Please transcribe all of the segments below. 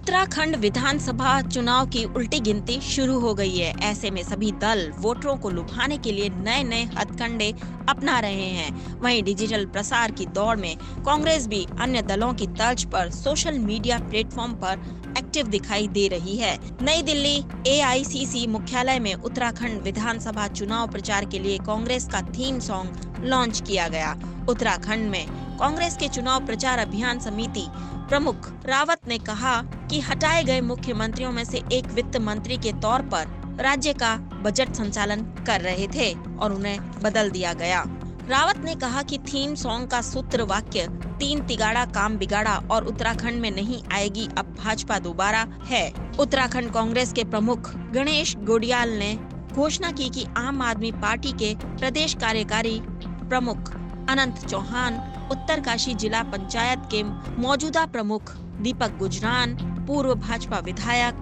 उत्तराखंड विधानसभा चुनाव की उल्टी गिनती शुरू हो गई है। ऐसे में सभी दल वोटरों को लुभाने के लिए नए नए हथकंडे अपना रहे हैं। वहीं डिजिटल प्रसार की दौड़ में कांग्रेस भी अन्य दलों की तर्ज पर सोशल मीडिया प्लेटफॉर्म पर एक्टिव दिखाई दे रही है। नई दिल्ली AICC मुख्यालय में उत्तराखंड विधानसभा चुनाव प्रचार के लिए कांग्रेस का थीम सॉन्ग लॉन्च किया गया। उत्तराखंड में कांग्रेस के चुनाव प्रचार अभियान समिति प्रमुख रावत ने कहा कि हटाए गए मुख्यमंत्रियों में से एक वित्त मंत्री के तौर पर राज्य का बजट संचालन कर रहे थे और उन्हें बदल दिया गया। रावत ने कहा कि थीम सॉन्ग का सूत्र वाक्य 3 तिगाड़ा काम बिगाड़ा और उत्तराखंड में नहीं आएगी अब भाजपा दोबारा है। उत्तराखंड कांग्रेस के प्रमुख गणेश गोडियाल ने घोषणा की कि आम आदमी पार्टी के प्रदेश कार्यकारी प्रमुख अनंत चौहान, उत्तरकाशी जिला पंचायत के मौजूदा प्रमुख दीपक गुजरान, पूर्व भाजपा विधायक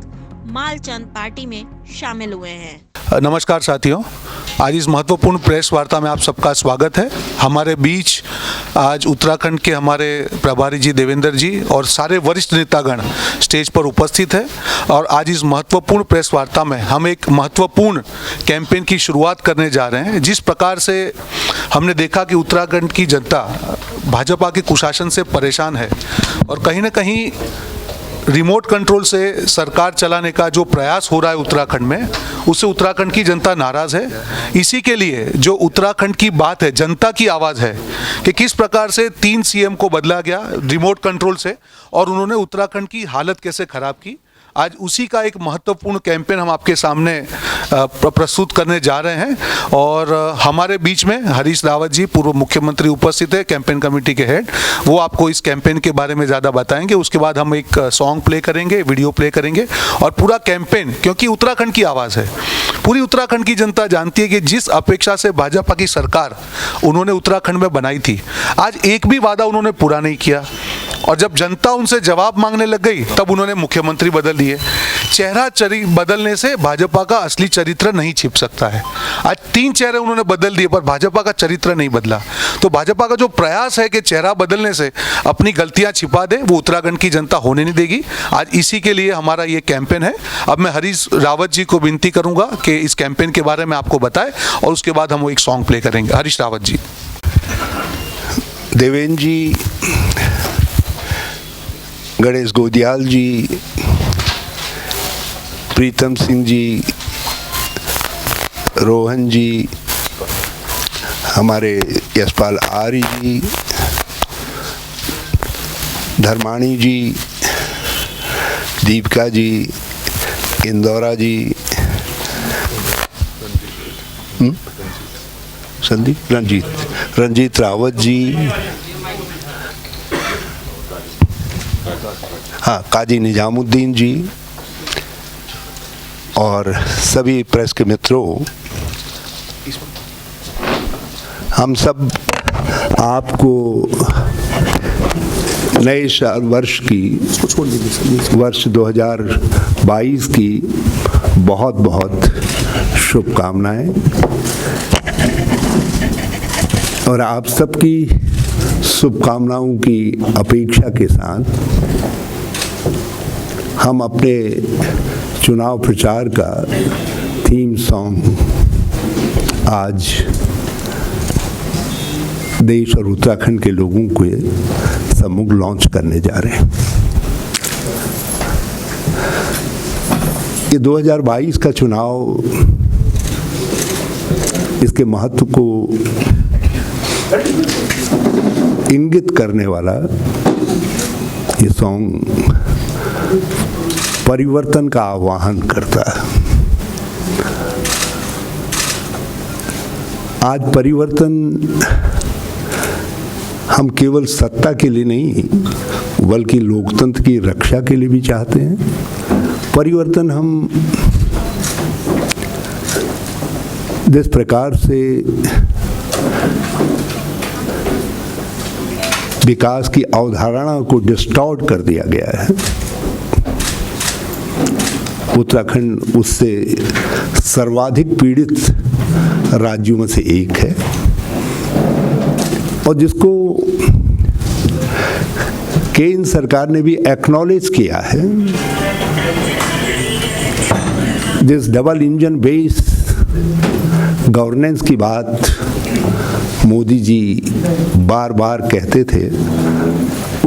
मालचंद पार्टी में शामिल हुए हैं। नमस्कार साथियों, आज इस महत्वपूर्ण प्रेस वार्ता में आप सबका स्वागत है। हमारे बीच आज उत्तराखंड के हमारे प्रभारी जी देवेंद्र जी और सारे वरिष्ठ नेतागण स्टेज पर उपस्थित हैं और आज इस महत्वपूर्ण प्रेस वार्ता में हम एक महत्वपूर्ण कैंपेन की शुरुआत करने जा रहे हैं। जिस प्रकार से हमने देखा कि उत्तराखंड की जनता भाजपा के कुशासन से परेशान है और कहीं ना कहीं रिमोट कंट्रोल से सरकार चलाने का जो प्रयास हो रहा है उत्तराखंड में, उससे उत्तराखंड की जनता नाराज है। इसी के लिए जो उत्तराखंड की बात है, जनता की आवाज़ है कि किस प्रकार से 3 CM को बदला गया रिमोट कंट्रोल से और उन्होंने उत्तराखंड की हालत कैसे खराब की। आज उसी का एक महत्वपूर्ण कैंपेन हम आपके सामने प्रस्तुत करने जा रहे हैं और हमारे बीच में हरीश रावत जी पूर्व मुख्यमंत्री उपस्थित है, कैंपेन कमेटी के हेड। वो आपको इस कैंपेन के बारे में ज़्यादा बताएंगे। उसके बाद हम एक सॉन्ग प्ले करेंगे, वीडियो प्ले करेंगे और पूरा कैंपेन, क्योंकि उत्तराखंड की आवाज़ है, पूरी उत्तराखंड की जनता जानती है कि जिस अपेक्षा से भाजपा की सरकार उन्होंने उत्तराखंड में बनाई थी, आज एक भी वादा उन्होंने पूरा नहीं किया और जब जनता उनसे जवाब मांगने लग गई तब उन्होंने मुख्यमंत्री बदल दिए। चेहरा बदलने से भाजपा का असली चरित्र नहीं छिप सकता है। आज 3 चेहरे उन्होंने बदल दिए पर भाजपा का चरित्र नहीं बदला। तो भाजपा का जो प्रयास है कि चेहरा बदलने से अपनी गलतियां छिपा दे, वो उत्तराखंड की जनता होने नहीं देगी। आज इसी के लिए हमारा ये कैंपेन है। अब मैं हरीश रावत जी को विनती करूंगा कि इस कैंपेन के बारे में आपको बताएं और उसके बाद हम वो एक सॉन्ग प्ले करेंगे। हरीश रावत जी। देवेंद्र जी, गणेश गोदियाल जी, प्रीतम सिंह जी, रोहन जी, हमारे यशपाल आर्य जी, धर्माणी जी, दीपिका जी, इंदौरा जी, संदीप रंजीत रावत जी, हाँ, काजी निजामुद्दीन जी और सभी प्रेस के मित्रों, हम सब आपको नए साल वर्ष 2022 की बहुत बहुत शुभकामनाएं और आप सबकी शुभकामनाओं की अपेक्षा के साथ हम अपने चुनाव प्रचार का थीम सॉन्ग आज देश और उत्तराखंड के लोगों के सम्मुख लॉन्च करने जा रहे हैं। ये 2022 का चुनाव, इसके महत्व को इंगित करने वाला ये सॉन्ग परिवर्तन का आह्वान करता है। आज परिवर्तन हम केवल सत्ता के लिए नहीं बल्कि लोकतंत्र की रक्षा के लिए भी चाहते हैं। परिवर्तन हम जिस प्रकार से विकास की अवधारणा को डिस्टॉर्ट कर दिया गया है, उत्तराखंड उससे सर्वाधिक पीड़ित राज्यों में से एक है और जिसको केंद्र सरकार ने भी एक्नॉलेज किया है जिस डबल इंजन बेस गवर्नेंस की बात मोदी जी बार बार कहते थे,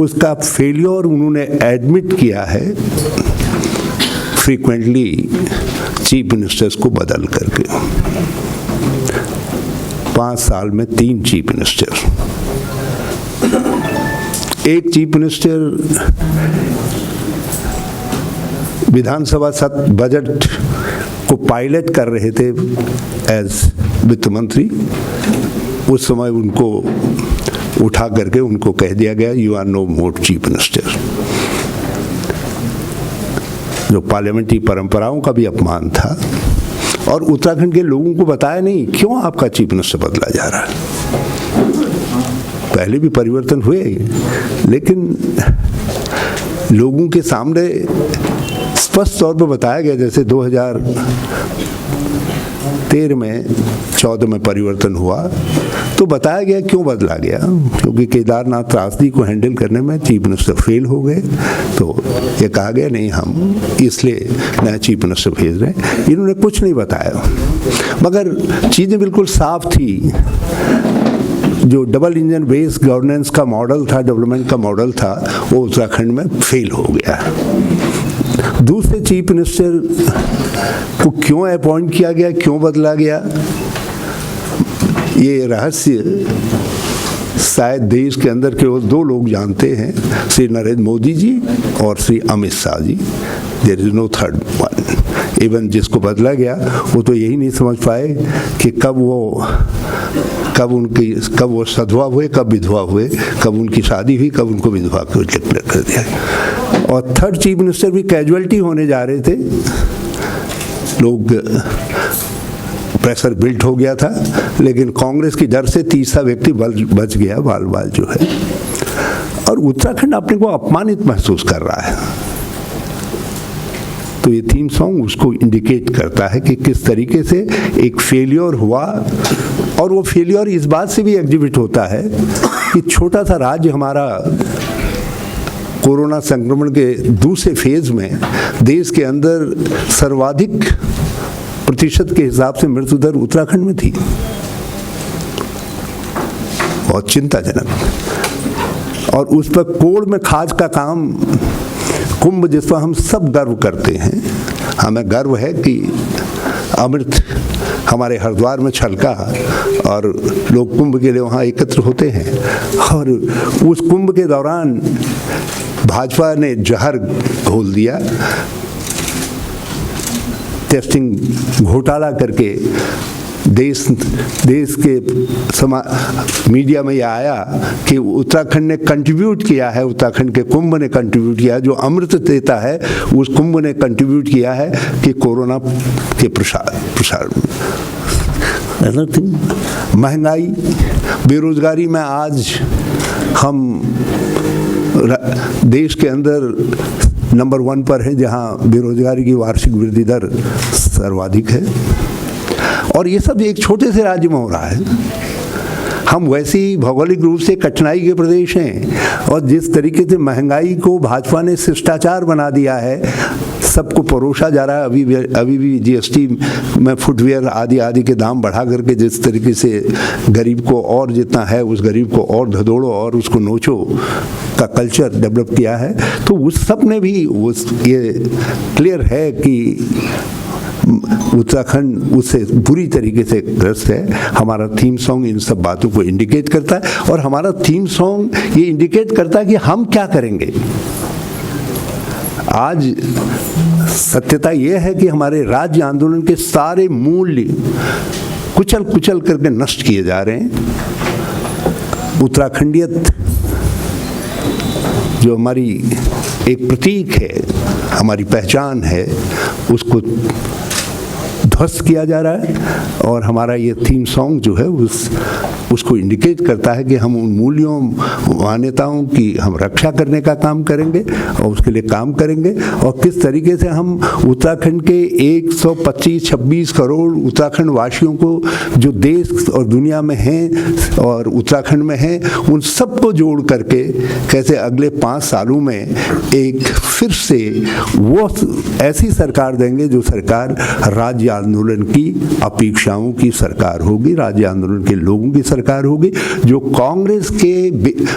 उसका फेलियर उन्होंने एडमिट किया है फ्रीक्वेंटली चीफ मिनिस्टर्स को बदल करके। 5 साल में 3 चीफ मिनिस्टर, एक चीफ मिनिस्टर विधानसभा बजट को पायलट कर रहे थे एज वित्त मंत्री। उस समय उनको उठा करके उनको कह दिया गया you are no more chief minister, जो पार्लियामेंट्री परंपराओं का भी अपमान था। और उत्तराखंड के लोगों को बताया नहीं क्यों आपका चीफ मिनिस्टर बदला जा रहा है। पहले भी परिवर्तन हुए, लेकिन लोगों के सामने स्पष्ट तौर पर बताया गया। जैसे 2013 में 14 में परिवर्तन हुआ तो बताया गया क्यों बदला गया, क्योंकि केदारनाथ त्रासदी को हैंडल करने में चीफ मिनिस्टर फेल हो गए। तो ये कहा गया नहीं हम इसलिए नया चीफ मिनिस्टर भेज रहे हैं। इन्होंने कुछ नहीं बताया, मगर चीज़ें बिल्कुल साफ थी। जो डबल इंजन बेस गवर्नेंस का मॉडल था, डेवलपमेंट का मॉडल था, वो उत्तराखंड में फेल हो गया। दूसरे चीफ मिनिस्टर को क्यों अपॉइंट किया गया, क्यों बदला गया, ये रहस्य शायद देश के अंदर केवल 2 लोग जानते हैं, श्री नरेंद्र मोदी जी और Shri Amit Shah ji. There is no third one. Even जिसको बदला गया वो तो यही नहीं समझ पाए कि कब वो सधवा हुए, कब विधवा हुए, कब उनकी शादी हुई, कब उनको विधवा को डिक्लेयर कर दिया। और थर्ड चीफ मिनिस्टर भी कैजुअलिटी होने जा रहे थे। लोग प्रेशर बिल्ट हो गया था, लेकिन कांग्रेस की डर से तीसरा व्यक्ति बच गया, बाल जो है। और उत्तराखंड अपने को अपमानित महसूस कर रहा है। तो ये थीम सॉन्ग उसको इंडिकेट करता है कि किस तरीके से एक फेलियर हुआ। और वो फेलियर इस बात से भी एग्जिबिट होता है कि छोटा सा राज्य हमारा कोरोना संक्रमण के दूसरे फेज में देश के अंदर सर्वाधिक प्रतिशत के हिसाब से मृत्यु दर उत्तराखंड में थी। बहुत चिंताजनक। और उस पर कोड़ में खाज का काम, कुंभ जिस पर हम सब गर्व करते हैं, हमें गर्व है कि अमृत हमारे हरिद्वार में छलका और लोग कुंभ के लिए वहाँ एकत्र होते हैं। और उस कुंभ के दौरान भाजपा ने जहर घोल दिया, टेस्टिंग घोटाला करके देश के मीडिया में यह आया कि उत्तराखंड ने कंट्रीब्यूट किया है, उत्तराखंड के कुंभ ने कंट्रीब्यूट किया है, जो अमृत देता है उस कुंभ ने कंट्रीब्यूट किया है कि कोरोना के प्रसार महंगाई, बेरोजगारी में आज हम देश के अंदर नंबर 1 पर है, जहां बेरोजगारी की वार्षिक वृद्धि दर सर्वाधिक है। और ये सब एक छोटे से राज्य में हो रहा है। हम वैसे ही भौगोलिक रूप से कठिनाई के प्रदेश हैं, और जिस तरीके से महंगाई को भाजपा ने शिष्टाचार बना दिया है, सबको परोसा जा रहा है। अभी भी जीएसटी में फुटवेयर आदि के दाम बढ़ा करके जिस तरीके से गरीब को और जितना है उस गरीब को और धदोड़ो और उसको नोचो का कल्चर डेवलप किया है। तो उस सब ने भी ये क्लियर है कि उत्तराखंड उससे बुरी तरीके से ग्रस्त है। हमारा थीम सॉन्ग इन सब बातों को इंडिकेट करता है, और हमारा थीम सॉन्ग ये इंडिकेट करता है कि हम क्या करेंगे। आज सत्यता यह है कि हमारे राज्य आंदोलन के सारे मूल्य कुचल करके नष्ट किए जा रहे हैं। उत्तराखंडियत जो हमारी एक प्रतीक है, हमारी पहचान है, उसको ध्वस्त किया जा रहा है। और हमारा ये थीम सॉन्ग जो है उसको इंडिकेट करता है कि हम उन मूल्यों मान्यताओं की हम रक्षा करने का काम करेंगे और उसके लिए काम करेंगे, और किस तरीके से हम उत्तराखंड के 125-26 करोड़ उत्तराखंड वासियों को जो देश और दुनिया में हैं और उत्तराखंड में हैं, उन सबको जोड़ करके कैसे अगले 5 सालों में एक फिर से वो ऐसी सरकार देंगे जो सरकार राज्य आंदोलन की अपेक्षाओं की सरकार होगी, राज्य आंदोलन के लोगों की सरकार होगी, जो कांग्रेस के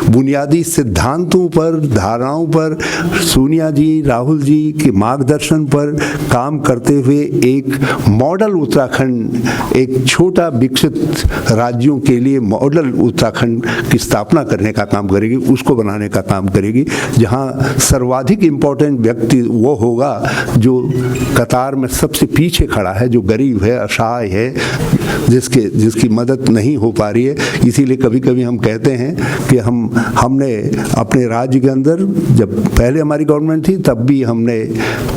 बुनियादी सिद्धांतों पर, धाराओं पर, सोनिया जी, राहुल जी के मार्गदर्शन पर काम करते हुए एक मॉडल उत्तराखंड, एक छोटा विकसित राज्यों के लिए मॉडल उत्तराखंड की स्थापना करने का काम करेगी, उसको बनाने का काम करेगी, जहां सर्वाधिक इम्पोर्टेंट व्यक्ति वो होगा जो कतार में सबसे पीछे खड़ा है, जो गरीब है, असहाय है, जिसकी मदद नहीं हो पा रही है। इसीलिए कभी कभी हम कहते हैं कि हमने अपने राज्य के अंदर, जब पहले हमारी गवर्नमेंट थी तब भी हमने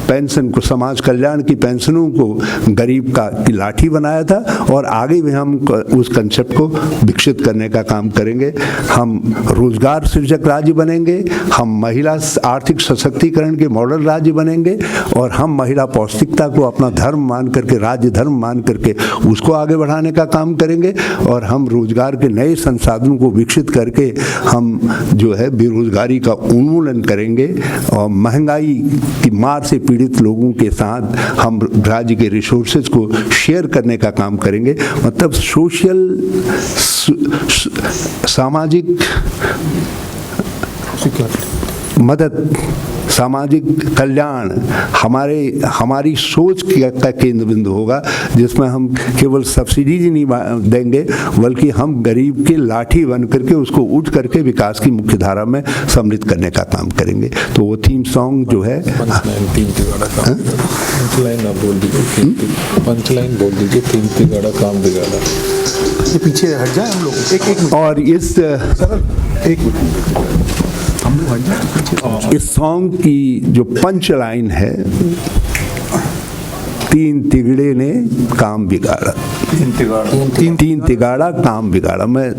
पेंशन को, समाज कल्याण की पेंशनों को गरीब की लाठी बनाया था, और आगे भी हम उस कंसेप्ट को विकसित करने का काम करेंगे। हम रोजगार सृजक राज्य बनेंगे, हम महिला आर्थिक सशक्तिकरण के मॉडल राज्य बनेंगे, और हम महिला पौष्टिकता को अपना धर्म मान करके, राज्य धर्म मान करके उसको आगे बढ़ाने का काम करेंगे, और हम रोजगार के नए संसाधनों को विकसित करके हम जो है बेरोजगारी का उन्मूलन करेंगे, और महंगाई की मार से पीड़ित लोगों के साथ हम राज्य के रिसोर्सेज को शेयर करने का काम करेंगे। मतलब सोशल, सामाजिक मदद, सामाजिक कल्याण हमारी सोच का केंद्र बिंदु होगा, जिसमें हम केवल सब्सिडीज नहीं देंगे, बल्कि हम गरीब के लाठी बन करके उसको उठ करके विकास की मुख्य धारा में सम्मिलित करने का काम करेंगे। तो वो थीम सॉन्ग जो है, पंचलाइन बोल दीजिए, तीन तिगाड़ा काम बिगाड़ा। ये पीछे हट जाए हम लोग, एक और इस सॉन्ग की जो पंच लाइन है, तीन तिगड़े ने काम बिगाड़ा, तीन तिगाड़ा काम बिगाड़ा। मैं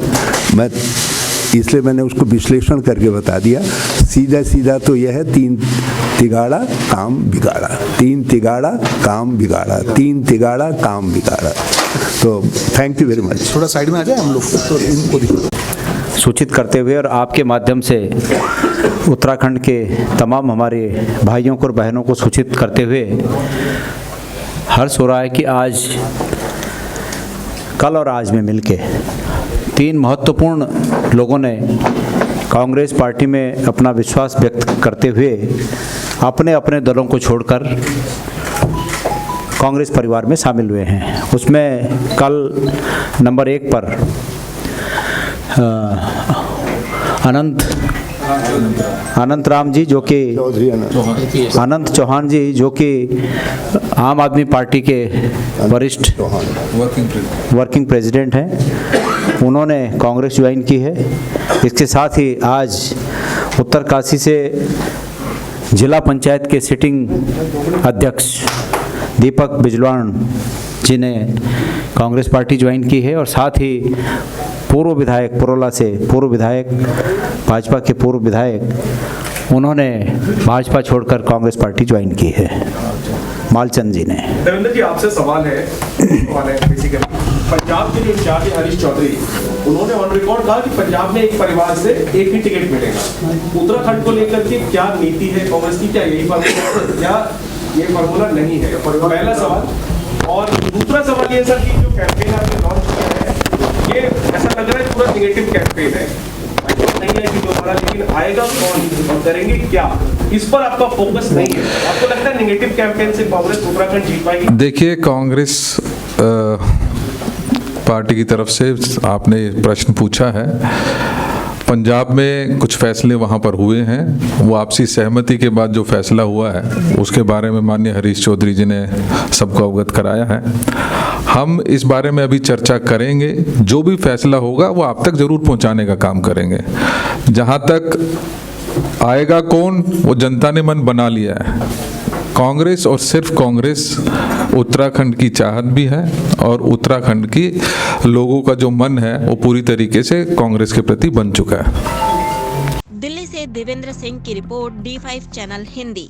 इसलिए मैंने उसको विश्लेषण करके बता दिया। सीधा सीधा तो यह है, तीन तिगाड़ा काम बिगाड़ा, तीन तिगाड़ा काम बिगाड़ा, तीन तिगाड़ा काम बिगाड़ा। तो थैंक यू वेरी मच। थोड़ा साइड में आ जाए हम लोग, तो इनको दिखो। सूचित करते हुए और आपके माध्यम से उत्तराखंड के तमाम हमारे भाइयों को और बहनों को सूचित करते हुए हर्ष हो रहा है कि आज, कल और आज में मिलके 3 महत्वपूर्ण लोगों ने कांग्रेस पार्टी में अपना विश्वास व्यक्त करते हुए अपने अपने दलों को छोड़कर कांग्रेस परिवार में शामिल हुए हैं। उसमें कल नंबर 1 पर अनंत राम जी, जो कि अनंत चौहान जी, जो कि आम आदमी पार्टी के वरिष्ठ वर्किंग प्रेसिडेंट हैं, उन्होंने कांग्रेस ज्वाइन की है। इसके साथ ही आज उत्तरकाशी से जिला पंचायत के सिटिंग अध्यक्ष दीपक बिजलान जी ने कांग्रेस पार्टी ज्वाइन की है, और साथ ही पूर्व विधायक, पुरोला से पूर्व विधायक, भाजपा के पूर्व विधायक, उन्होंने भाजपा छोड़कर कांग्रेस पार्टी ज्वाइन की है, मालचंद जी ने। देवेंद्र जी, आपसे सवाल है बेसिकली पंजाब के जो इंचार्ज हरीश चौधरी, उन्होंने ऑन रिकॉर्ड कहा कि पंजाब में एक परिवार से एक ही टिकट मिलेगा। उत्तराखंड को लेकर के क्या नीति है कांग्रेस की, क्या यही फार्मूला या ये फार्मूला नहीं है? पहला सवाल। और दूसरा सवाल ये सर कि जो कैंपेन आपने लॉन्च किया है, ये ऐसा लग रहा है पूरा निगेटिव कैंपेन है, नहीं है कि दोबारा, लेकिन आएगा कौन और करेंगे क्या, इस पर आपका फोकस नहीं है। आपको लगता है निगेटिव कैंपेन से कांग्रेस उत्तराखंड जीत पाएगी? देखिए, कांग्रेस पार्टी की तरफ से आपने प्रश्न पूछा है। पंजाब में कुछ फैसले वहाँ पर हुए हैं, वो आपसी सहमति के बाद जो फैसला हुआ है उसके बारे में माननीय हरीश चौधरी जी ने सबको अवगत कराया है। हम इस बारे में अभी चर्चा करेंगे, जो भी फैसला होगा वो आप तक जरूर पहुँचाने का काम करेंगे। जहाँ तक आएगा कौन, वो जनता ने मन बना लिया है। कांग्रेस और सिर्फ कांग्रेस उत्तराखंड की चाहत भी है और उत्तराखंड की लोगों का जो मन है वो पूरी तरीके से कांग्रेस के प्रति बन चुका है। दिल्ली से देवेंद्र सिंह की रिपोर्ट, D5 चैनल हिंदी।